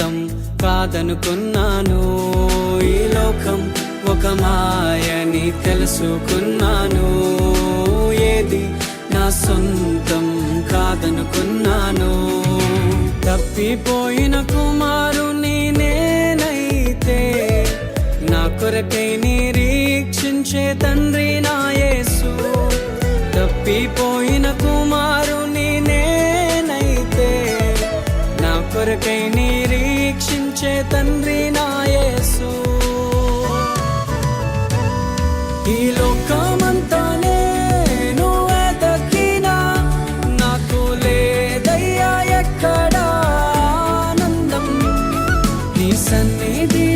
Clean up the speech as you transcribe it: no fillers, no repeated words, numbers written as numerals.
సొంతం కాదనుకున్నాను. ఈ లోకం ఒక మాయని తెలుసుకున్నాను. ఏది నా సొంతం కాదనుకున్నాను. తప్పిపోయిన కుమారుని నేనైతే నా కొరకై నిరీక్షించే తండ్రి నా యేసు. తప్పిపోయిన కుమారుని నేనైతే నా కొరకై నిరీక్షించే తండ్రి నా యేసు. ఈ లోకమంతా నేను వెతకినా నాకు లేదయ్యా ఎక్కడా ఆనందం. నీ సన్నిధి